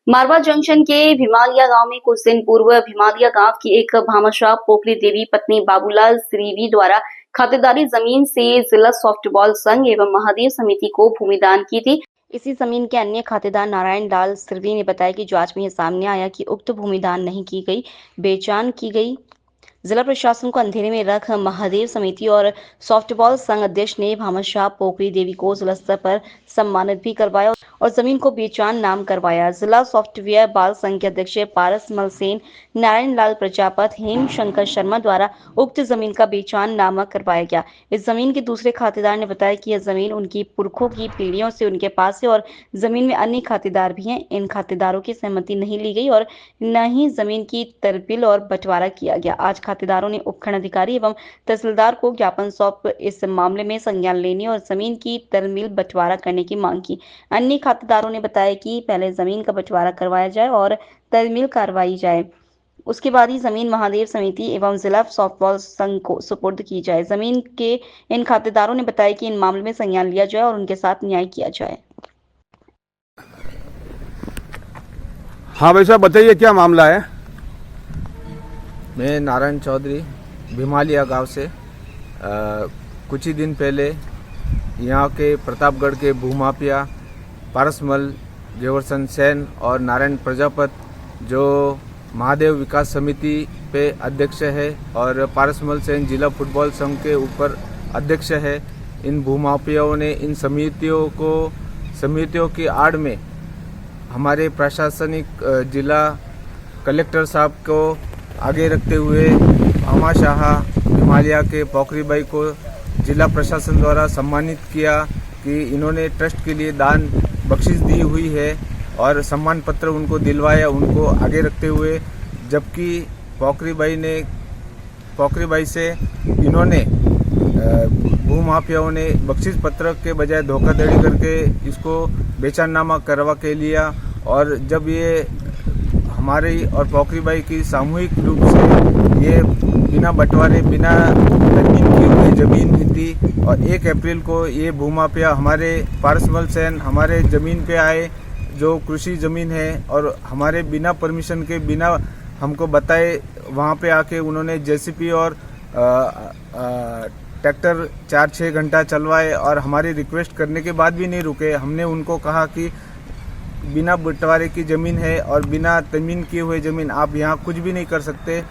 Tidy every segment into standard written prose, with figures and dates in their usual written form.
मारवा junction के भीमालिया गांव में कुछ दिन पूर्व भीमालिया गांव की एक भामाशाह पोखरी देवी पत्नी बाबूलाल श्रीवी द्वारा खातेदारी जमीन से जिला सॉफ्टबॉल संघ एवं महादेव समिति को भूमि दान की थी। इसी जमीन के अन्य खातेदार नारायण लाल श्रीवी ने बताया कि जांच में यह सामने आया कि उक्त भूमि दान नहीं की गई, बेचान की गई। जिला प्रशासन को अंधेरे में रख महादेव समिति और सॉफ्टबॉल संघ अध्यक्ष ने भामाशाह पोखरी देवी को जिला स्तर पर सम्मानित भी करवाया और जमीन को बेचान नाम करवाया। जिला सॉफ्टवेयर बाल संघ के अध्यक्ष पारस मल सेन, नारायण लाल प्रजापत, हेम शंकर शर्मा द्वारा उक्त जमीन का बेचान नामा करवाया गया। इस जमीन के दूसरे खातेदार ने बताया कि यह जमीन उनकी पुरखों की पीढ़ियों से उनके पास है और जमीन में अन्य खातेदार भी हैं। इन खातेदारों की सहमति नहीं ली गई और न ही जमीन की तरबिल और बंटवारा किया गया। आज खातेदारों ने उपखंड अधिकारी एवं तहसीलदार को ज्ञापन सौंप इस मामले में संज्ञान लेने और जमीन की तरमील बंटवारा करने की मांग की। अन्य खातेदारों ने बताया कि पहले जमीन का बंटवारा करवाया जाए और तरमील करवाई जाए, उसके बाद ही जमीन महादेव समिति एवं जिला सॉफ्टबॉल संघ को सुपुर्द की जाए। जमीन के इन खातेदारों ने बताया कि इन मामले में संज्ञान लिया जाए और उनके साथ न्याय किया जाए। हाँ भाई साहब, बताइए क्या मामला है। मैं नारायण चौधरी भीमालिया गांव से कुछ ही दिन पहले यहाँ के प्रतापगढ़ के भूमाफिया पारसमल गेवरसन सेन और नारायण प्रजापत जो महादेव विकास समिति पे अध्यक्ष है और पारसमल सेन जिला फुटबॉल संघ के ऊपर अध्यक्ष है, इन भूमाफियाओं ने इन समितियों की आड़ में हमारे प्रशासनिक जिला कलेक्टर साहब को आगे रखते हुए भामाशाह भीमालिया के पोखरी बाई को जिला प्रशासन द्वारा सम्मानित किया कि इन्होंने ट्रस्ट के लिए दान बख्शिश दी हुई है और सम्मान पत्र उनको दिलवाया, उनको आगे रखते हुए। जबकि पोखरी बाई से इन्होंने भूमाफियाओं ने बख्शिश पत्र के बजाय धोखाधड़ी करके इसको बेचाननामा करवा के लिया। और जब ये हमारी और पोखरी बाई की सामूहिक रूप से ये बिना बंटवारे बिना जमीन की हुई जमीन थी और 1 अप्रैल को ये भूमाफिया हमारे पारसमल सेन हमारे ज़मीन पे आए जो कृषि ज़मीन है और हमारे बिना परमिशन के बिना हमको बताए वहाँ पे आके उन्होंने जेसीपी और ट्रैक्टर 4-6 घंटा चलवाए और हमारी रिक्वेस्ट करने के बाद भी नहीं रुके। हमने उनको कहा कि बिना बंटवारे की ज़मीन है और बिना तनमीन किए हुए ज़मीन आप यहाँ कुछ भी नहीं कर सकते,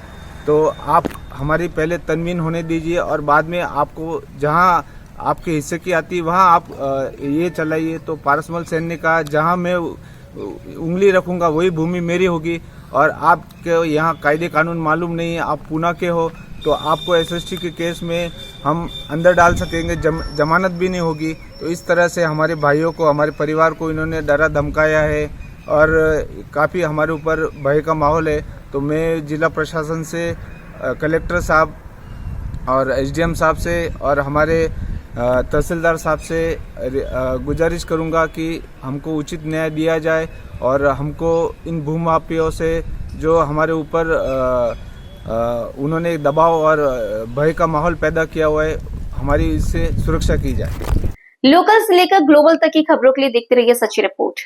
तो आप हमारी पहले तनमीन होने दीजिए और बाद में आपको जहाँ आपके हिस्से की आती है वहाँ आप ये चलाइए। तो पारसमल सेन ने कहा जहाँ मैं उंगली रखूँगा वही भूमि मेरी होगी और आपके यहाँ कायदे कानून मालूम नहीं है, आप पूना के हो तो आपको एसएसटी के केस में हम अंदर डाल सकेंगे, जमानत भी नहीं होगी। तो इस तरह से हमारे भाइयों को हमारे परिवार को इन्होंने डरा धमकाया है और काफ़ी हमारे ऊपर भय का माहौल है। तो मैं जिला प्रशासन से कलेक्टर साहब और एसडीएम साहब से और हमारे तहसीलदार साहब से गुजारिश करूंगा कि हमको उचित न्याय दिया जाए और हमको इन भूमाफियाओं से जो हमारे ऊपर उन्होंने दबाव और भय का माहौल पैदा किया हुआ है, हमारी इससे सुरक्षा की जाए। लोकल से लेकर ग्लोबल तक की खबरों के लिए देखते रहिए सच्ची रिपोर्ट।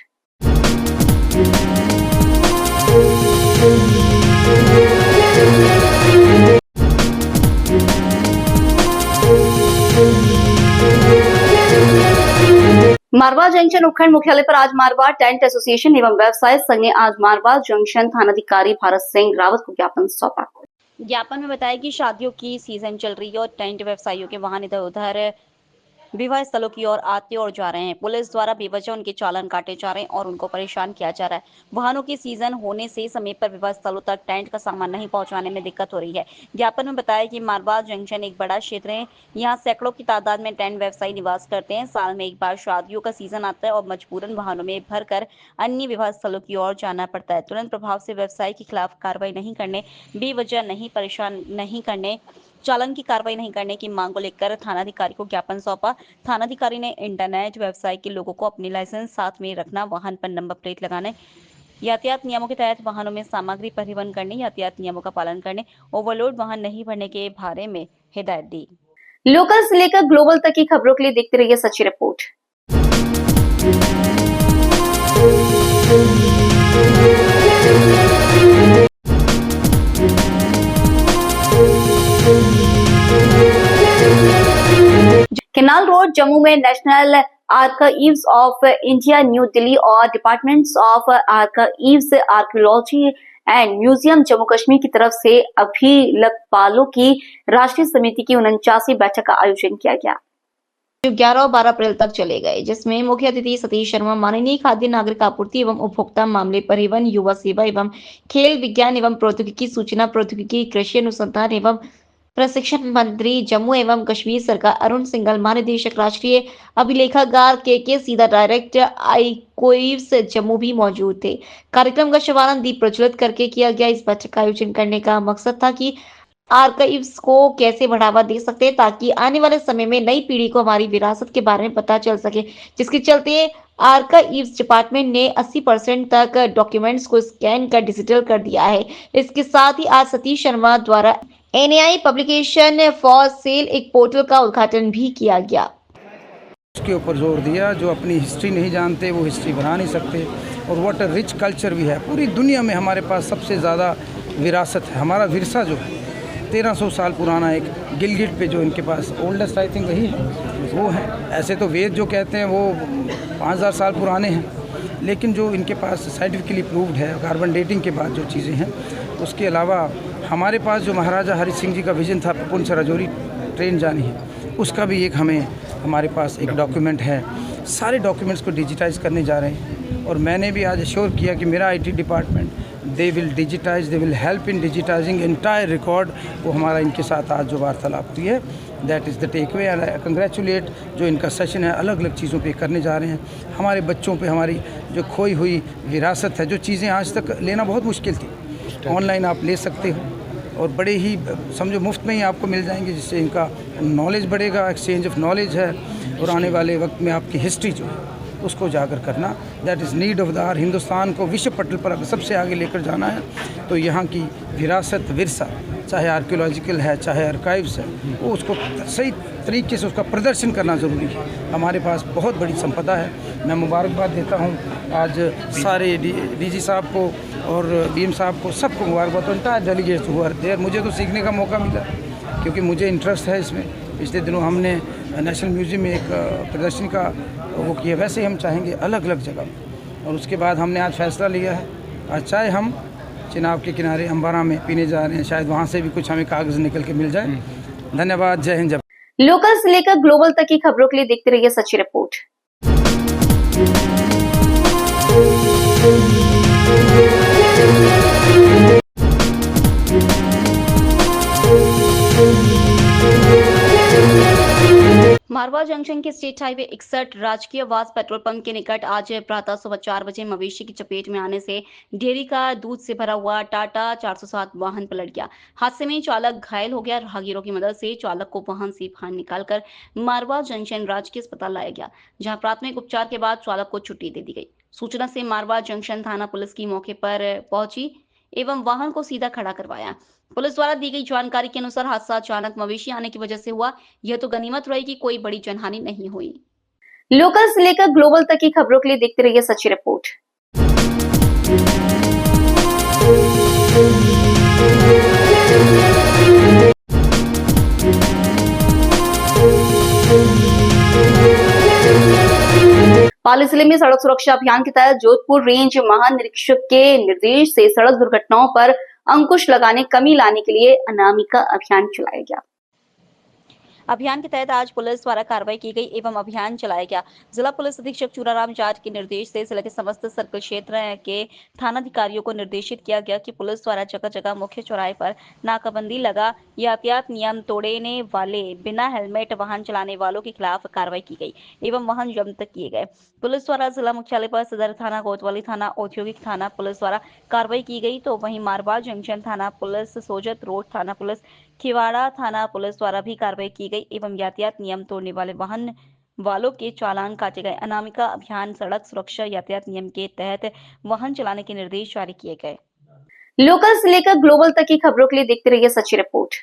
मारवा जंक्शन उपखंड मुख्यालय पर आज मारवा टेंट एसोसिएशन एवं व्यवसाय संघ ने आज मारवा जंक्शन थानाधिकारी भारत सिंह रावत को ज्ञापन सौंपा। ज्ञापन में बताया कि शादियों की सीजन चल रही है और टेंट व्यवसायियों के वाहन इधर उधर विवाह स्थलों की ओर आते और जा रहे हैं। पुलिस द्वारा बेवजह उनके चालान काटे जा रहे हैं और उनको परेशान किया जा रहा है। वाहनों की सीजन होने से समय पर विवाह स्थलों तक टेंट का सामान नहीं पहुंचाने में दिक्कत हो रही है। ज्ञापन में बताया कि मारवा जंक्शन एक बड़ा क्षेत्र है, यहाँ सैकड़ों की तादाद में टेंट व्यवसायी निवास करते हैं। साल में एक बार शादियों का सीजन आता है और मजबूरन वाहनों में भरकर अन्य विवाह स्थलों की ओर जाना पड़ता है। तुरंत प्रभाव से व्यवसायी के खिलाफ कार्रवाई नहीं करने, बेवजह नहीं परेशान नहीं करने, चालान की कार्रवाई नहीं करने की मांग को लेकर थानाधिकारी को ज्ञापन सौंपा। थानाधिकारी ने इंटरनेट व्यवसाय के लोगों को अपने लाइसेंस साथ में रखना, वाहन पर नंबर प्लेट लगाने, यातायात नियमों के तहत वाहनों में सामग्री परिवहन करने, यातायात नियमों का पालन करने, ओवरलोड वाहन नहीं भरने के बारे में हिदायत दी। लोकल से लेकर ग्लोबल तक की खबरों के लिए देखते रहिए सच्ची रिपोर्ट। केनाल रोड जम्मू में National Archives of India New Delhi और Departments of Archives Archaeology and Museum Jammu Kashmir की तरफ से अभिलेखपालों की राष्ट्रीय समिति की 49वीं बैठक का आयोजन किया गया, जो 11 और 12 अप्रैल तक चले गए, जिसमें मुख्य अतिथि सतीश शर्मा, माननीय खाद्य नागरिक आपूर्ति एवं उपभोक्ता मामले, परिवहन, युवा सेवा एवं खेल, विज्ञान एवं प्रौद्योगिकी, सूचना प्रौद्योगिकी, कृषि अनुसंधान एवं प्रशिक्षण मंत्री जम्मू एवं कश्मीर सरकार अरुण सिंघल, महानिदेशक राष्ट्रीय अभिलेखागार के सीधा, डायरेक्टर आर्काइव्स जम्मू भी मौजूद थे। कार्यक्रम का शुभारंभ दीप प्रज्वलित करके किया गया। इस बैठक का आयोजन करने का मकसद था कि आर्काइव्स को कैसे बढ़ावा दे सकते हैं ताकि आने वाले समय में नई पीढ़ी को हमारी विरासत के बारे में पता चल सके, जिसके चलते आर्काइव्स डिपार्टमेंट ने 80% तक डॉक्यूमेंट्स को स्कैन कर डिजिटल कर दिया है। इसके साथ ही आज सतीश शर्मा द्वारा NAI पब्लिकेशन फॉर सेल एक पोर्टल का उद्घाटन भी किया गया। उसके ऊपर जोर दिया, जो अपनी हिस्ट्री नहीं जानते वो हिस्ट्री बना नहीं सकते, और व्हाट अ रिच कल्चर भी है। पूरी दुनिया में हमारे पास सबसे ज़्यादा विरासत है, हमारा विरसा जो है 1300 साल पुराना, एक गिलगिट पे जो इनके पास ओल्डेस्ट आई थिंक वही है, वो है। ऐसे तो वेद जो कहते हैं वो 5000 साल पुराने हैं, लेकिन जो इनके पास साइंटिफिकली प्रूव्ड है कार्बन डेटिंग के बाद जो चीज़ें हैं, उसके अलावा हमारे पास जो महाराजा हरि सिंह जी का विजन था पुंछ से राजौरी ट्रेन जानी है, उसका भी एक हमारे पास एक डॉक्यूमेंट है। सारे डॉक्यूमेंट्स को डिजिटाइज करने जा रहे हैं, और मैंने भी आज एश्योर किया कि मेरा IT department they will digitise, they will help in digitising entire record. वो हमारा इनके साथ आज जो वार्तालाप हुई है, that is the takeaway. I congratulate जो इनका सेशन है, अलग अलग चीज़ों पे करने जा रहे हैं, हमारे बच्चों पे हमारी जो खोई हुई विरासत है, जो चीज़ें आज तक लेना बहुत मुश्किल थी, ऑनलाइन आप ले सकते हो, और बड़े ही समझो मुफ्त में ही आपको मिल जाएंगे, जिससे इनका नॉलेज बढ़ेगा, एक्सचेंज ऑफ नॉलेज है, और आने वाले वक्त में आपकी हिस्ट्री जो है उसको उजागर करना, that is need of the hour. Hindustan को विश्व पटल पर अगर सबसे आगे लेकर जाना है तो यहाँ की विरासत, विरसा, चाहे आर्कियोलॉजिकल है चाहे आर्काइव्स है, वो उसको सही तरीके से उसका प्रदर्शन करना ज़रूरी है। हमारे पास बहुत बड़ी संपदा है। मैं मुबारकबाद देता हूँ आज सारे DG साहब को और BM साहब को, सबको मुबारकबाद, तो इंटायर डेलीगेट्स हुआ देर। मुझे तो सीखने का मौका मिला क्योंकि मुझे इंटरेस्ट है इसमें। पिछले दिनों हमने नेशनल म्यूज़ियम में एक प्रदर्शनी का वो किया, वैसे ही हम चाहेंगे अलग अलग जगह। और उसके बाद हमने आज फैसला लिया है, आज चाहे हम चिनाब के किनारे अंबारा में पीने जा रहे हैं, शायद वहाँ से भी कुछ हमें कागज़ निकल के मिल जाए। धन्यवाद, जय हिंद। लोकल से लेकर ग्लोबल तक की खबरों के लिए देखते रहिए सच्ची रिपोर्ट। मारवा जंक्शन के स्टेट हाईवे 61 राजकीय वास पेट्रोल पंप के निकट आज प्रातः 4:15 बजे मवेशी की चपेट में आने से डेयरी का दूध से भरा हुआ टाटा 407 वाहन पलट गया। हादसे में चालक घायल हो गया। राहगीरों की मदद से चालक को वाहन से बाहर निकालकर मारवा जंक्शन राजकीय अस्पताल लाया गया, जहां प्राथमिक उपचार के बाद चालक को छुट्टी दे दी गई। सूचना से मारवा जंक्शन थाना पुलिस की मौके पर पहुंची एवं वाहन को सीधा खड़ा करवाया। पुलिस द्वारा दी गई जानकारी के अनुसार हादसा अचानक मवेशी आने की वजह से हुआ। यह तो गनीमत रही कि कोई बड़ी जनहानि नहीं हुई। लोकल से लेकर ग्लोबल तक की खबरों के लिए देखते रहिए सच्ची रिपोर्ट। पाली जिले में सड़क सुरक्षा अभियान के तहत जोधपुर रेंज महानिरीक्षक के निर्देश से सड़क दुर्घटनाओं पर अंकुश लगाने, कमी लाने के लिए अनामिका अभियान चलाया गया। अभियान के तहत आज पुलिस द्वारा कार्रवाई की गई एवं अभियान चलाया गया। जिला पुलिस अधीक्षक चूराराम जाट के निर्देश से जिले के समस्त सर्कल क्षेत्र के थानाधिकारियों को निर्देशित किया गया कि पुलिस द्वारा जगह जगह मुख्य चौराहे पर नाकाबंदी लगा यातायात नियम तोड़ने वाले, बिना हेलमेट वाहन चलाने वालों के खिलाफ कार्रवाई की गई एवं वाहन जब्त किए गए। पुलिस द्वारा जिला मुख्यालय पर सदर थाना, कोतवाली थाना, औद्योगिक थाना पुलिस द्वारा कार्रवाई की गई, तो वहीं मारवा जंक्शन थाना पुलिस, सोजत रोड थाना पुलिस, खिवाड़ा थाना पुलिस द्वारा भी कार्रवाई की गई एवं यातायात नियम तोड़ने वाले वाहन वालों के चालान काटे गए। अनामिका अभियान सड़क सुरक्षा यातायात नियम के तहत वाहन चलाने के निर्देश जारी किए गए। लोकल से लेकर ग्लोबल तक की खबरों के लिए देखते रहिए सच्ची रिपोर्ट।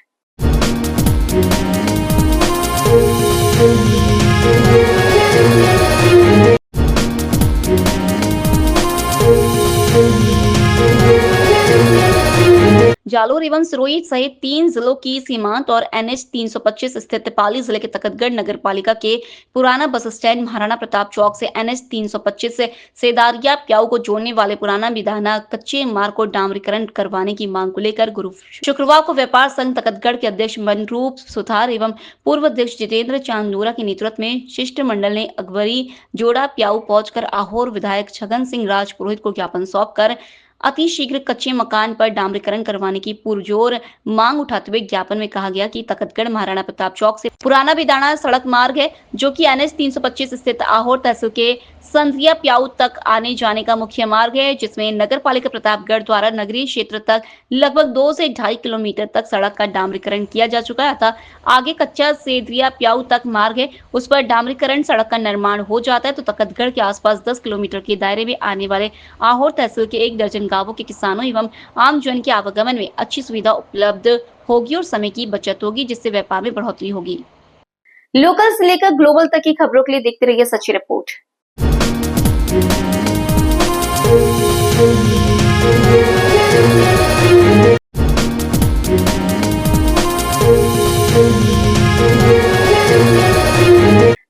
जालोर एवं सिरोही सहित 3 जिलों की सीमांत और NH 325 स्थित पाली जिले के तकतगढ़ नगर पालिका के पुराना बस स्टैंड महाराणा प्रताप चौक से NH 325 से सेदारिया प्याऊ को जोड़ने वाले पुराना बिदाना कच्चे मार्ग को डामरीकरण करवाने की मांग को लेकर शुक्रवार को व्यापार संघ तकतगढ़ के अध्यक्ष मनरूप सुथार एवं पूर्व अध्यक्ष जितेंद्र चांदूरा के नेतृत्व में शिष्टमंडल ने अकबरी जोड़ा प्याऊ पहुंचकर आहोर विधायक छगन सिंह राजपुरोहित को ज्ञापन सौंपकर अति शीघ्र कच्चे मकान पर डामरीकरण करवाने की पुरजोर मांग उठाते हुए ज्ञापन में कहा गया कि तकतगढ़ महाराणा प्रताप चौक से पुराना बिदाना सड़क मार्ग है जो कि NH 325 स्थित आहोर तहसील के संधिया प्याऊ तक आने जाने का मुख्य मार्ग है, जिसमें नगर पालिका प्रतापगढ़ द्वारा नगरीय क्षेत्र तक लगभग 2 से 2.5 किलोमीटर तक सड़क का डामरीकरण किया जा चुका है। आगे कच्चा सेदरिया प्याऊ तक मार्ग है, उस पर डामरीकरण सड़क का निर्माण हो जाता है तो तकतगढ़ के आसपास 10 किलोमीटर के दायरे में आने वाले आहोर तहसील के 1 दर्जन गांवों के किसानों एवं आम जन के आवागमन में अच्छी सुविधा उपलब्ध होगी और समय की बचत होगी, जिससे व्यापार में बढ़ोतरी होगी। लोकल से लेकर ग्लोबल तक की खबरों के लिए देखते रहिए सच्ची रिपोर्ट।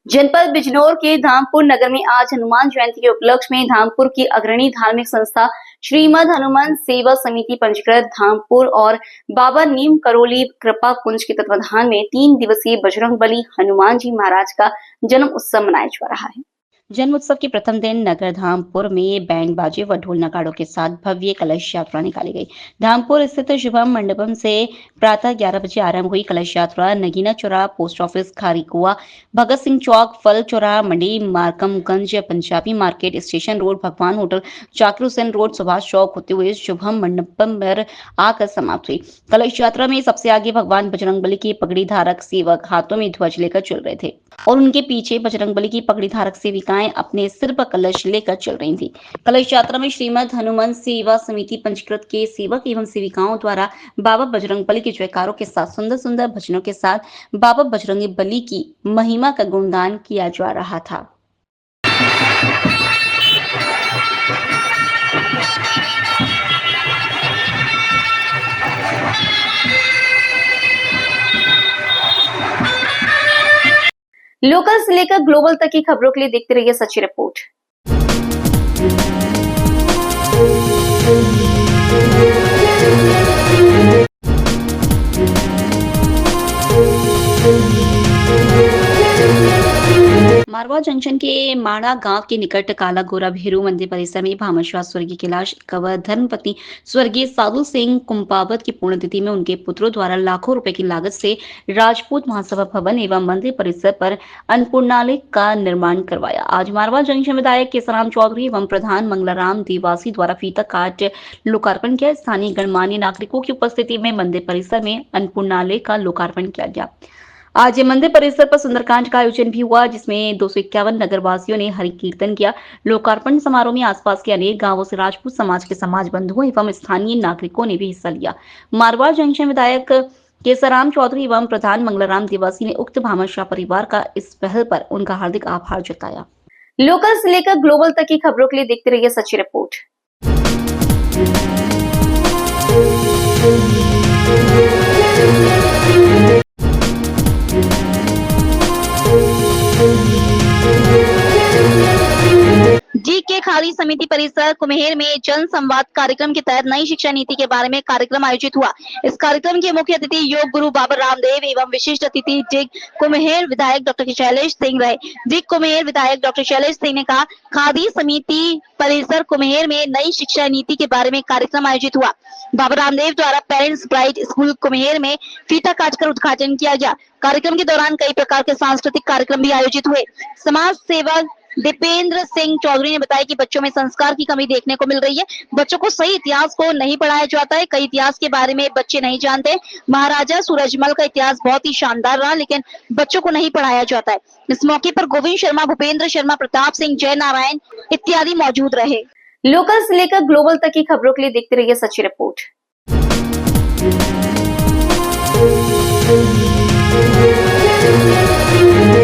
जनपद बिजनौर के धामपुर नगर में आज हनुमान जयंती के उपलक्ष्य में धामपुर की अग्रणी धार्मिक संस्था श्रीमद हनुमान सेवा समिति पंजीकृत धामपुर और बाबा नीम करोली कृपा कुंज के तत्वाधान में 3 दिवसीय बजरंगबली हनुमान जी महाराज का जन्म उत्सव मनाया जा रहा है। जन्म उत्सव के प्रथम दिन नगर धामपुर में बैंड बाजे व ढोल नगाड़ों के साथ भव्य कलश यात्रा निकाली गई। धामपुर स्थित शुभम मंडपम से प्रातः 11 बजे आरंभ हुई कलश यात्रा नगीना चौराहा, पोस्ट ऑफिस, खारी कुआ, भगत सिंह चौक, फल चौराहा, मंडी, मार्कमगंज, पंजाबी मार्केट, स्टेशन रोड, भगवान होटल, जाकिर हुसैन रोड, सुभाष चौक होते हुए शुभम मंडपम पर आकर समाप्त हुई। कलश यात्रा में सबसे आगे भगवान बजरंगबली के पगड़ी धारक सेवक हाथों में ध्वज लेकर चल रहे थे और उनके पीछे बजरंगबली की पगड़ी धारक सेविकाएं अपने सिर पर कलश लेकर चल रही थी। कलश यात्रा में श्रीमद हनुमान सेवा समिति पंजीकृत के सेवक एवं सेविकाओं द्वारा बाबा बजरंगबली के जयकारों के साथ सुंदर सुंदर भजनों के साथ बाबा बजरंगबली की महिमा का गुणगान किया जा रहा था। लोकल से लेकर ग्लोबल तक की खबरों के लिए देखते रहिए सच्ची रिपोर्ट। मारवा जंक्शन के माड़ा गांव के निकट काला गोरा भेरू मंदिर परिसर में भामाशाह स्वर्गीय कैलाश कंवर धर्मपत्नी स्वर्गीय साधु सिंह कुंपावत की पुण्यतिथि में उनके पुत्रों द्वारा लाखों रुपए की लागत से राजपूत महासभा भवन एवं मंदिर परिसर पर अन्नपूर्णालय का निर्माण करवाया। आज मारवा जंक्शन विधायक केसराम चौधरी एवं प्रधान मंगलाराम देवासी द्वारा फीता काट लोकार्पण किया। स्थानीय गणमान्य नागरिकों की उपस्थिति में मंदिर परिसर में अन्नपूर्णालय का लोकार्पण किया गया। आज मंदिर परिसर पर सुंदरकांड का आयोजन भी हुआ, जिसमें 251 नगरवासियों ने हरि कीर्तन किया। लोकार्पण समारोह में आसपास के अनेक गांवों से राजपूत समाज के समाज बंधुओं एवं स्थानीय नागरिकों ने भी हिस्सा लिया। मारवाड़ जंक्शन विधायक केसराम चौधरी एवं प्रधान मंगलाराम देवासी ने उक्त भामाशाह परिवार का इस पहल पर उनका हार्दिक आभार जताया। लोकल से लेकर ग्लोबल तक की खबरों के लिए देखते रहिए सच्ची रिपोर्ट। जी के खाली समिति परिसर कुम्हेर में जन संवाद कार्यक्रम के तहत नई शिक्षा नीति के बारे में कार्यक्रम आयोजित हुआ। इस कार्यक्रम के मुख्य अतिथि योग गुरु बाबा रामदेव एवं विशिष्ट अतिथि जिग कुम्हेर विधायक डॉक्टर शैलेश सिंह रहे। जिग कुम्हेर विधायक डॉक्टर शैलेश सिंह ने कहा, खादी समिति परिसर कुम्हेर में नई शिक्षा नीति के बारे में कार्यक्रम आयोजित हुआ। बाबा रामदेव द्वारा पेरेंट्स ब्राइट स्कूल कुम्हेर में फीता काटकर उद्घाटन किया गया। कार्यक्रम के दौरान कई प्रकार के सांस्कृतिक कार्यक्रम भी आयोजित हुए। समाज सेवक दीपेंद्र सिंह चौधरी ने बताया कि बच्चों में संस्कार की कमी देखने को मिल रही है। बच्चों को सही इतिहास को नहीं पढ़ाया जाता है। कई इतिहास के बारे में बच्चे नहीं जानते। महाराजा सूरजमल का इतिहास बहुत ही शानदार रहा, लेकिन बच्चों को नहीं पढ़ाया जाता है। इस मौके पर गोविंद शर्मा, भूपेंद्र शर्मा, प्रताप सिंह, जय नारायण इत्यादि मौजूद रहे। लोकल से लेकर ग्लोबल तक की खबरों के लिए देखते रहिए सच्ची रिपोर्ट।